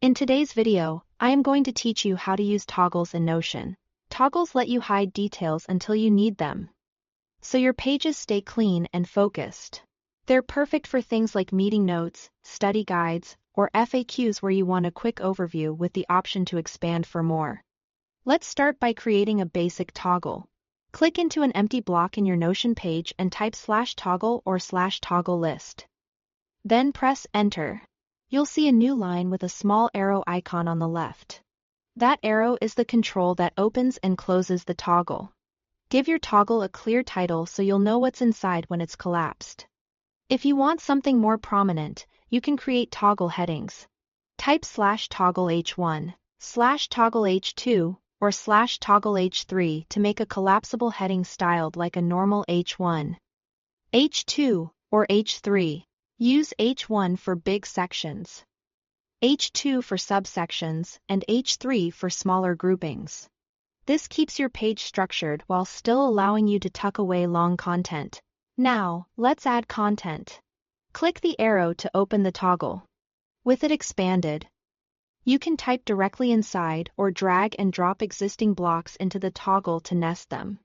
In today's video, I am going to teach you how to use toggles in Notion. Toggles let you hide details until you need them, so your pages stay clean and focused. They're perfect for things like meeting notes, study guides, or FAQs where you want a quick overview with the option to expand for more. Let's start by creating a basic toggle. Click into an empty block in your Notion page and type /toggle or /toggle list. Then press Enter. You'll see a new line with a small arrow icon on the left. That arrow is the control that opens and closes the toggle. Give your toggle a clear title so you'll know what's inside when it's collapsed. If you want something more prominent, you can create toggle headings. Type /toggle H1, /toggle H2, or /toggle H3 to make a collapsible heading styled like a normal H1. H2, or H3. Use H1 for big sections, H2 for subsections, and H3 for smaller groupings. This keeps your page structured while still allowing you to tuck away long content. Now, let's add content. Click the arrow to open the toggle. With it expanded, you can type directly inside or drag and drop existing blocks into the toggle to nest them.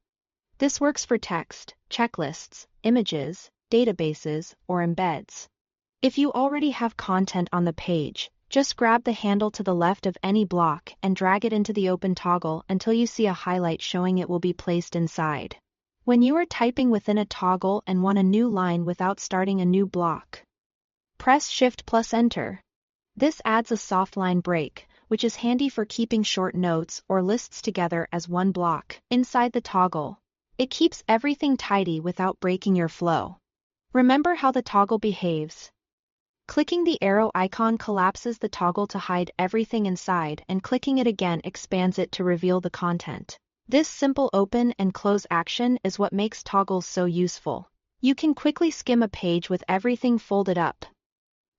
This works for text, checklists, images, databases, or embeds. If you already have content on the page, just grab the handle to the left of any block and drag it into the open toggle until you see a highlight showing it will be placed inside. When you are typing within a toggle and want a new line without starting a new block, press Shift+Enter. This adds a soft line break, which is handy for keeping short notes or lists together as one block inside the toggle. It keeps everything tidy without breaking your flow. Remember how the toggle behaves. Clicking the arrow icon collapses the toggle to hide everything inside, and clicking it again expands it to reveal the content. This simple open and close action is what makes toggles so useful. You can quickly skim a page with everything folded up.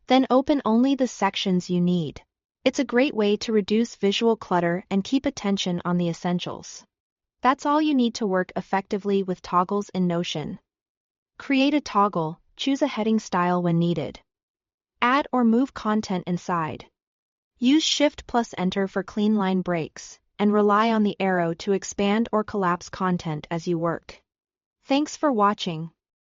Then open only the sections you need. It's a great way to reduce visual clutter and keep attention on the essentials. That's all you need to work effectively with toggles in Notion. Create a toggle, choose a heading style when needed. Add or move content inside. Use Shift+Enter for clean line breaks, and rely on the arrow to expand or collapse content as you work. Thanks for watching.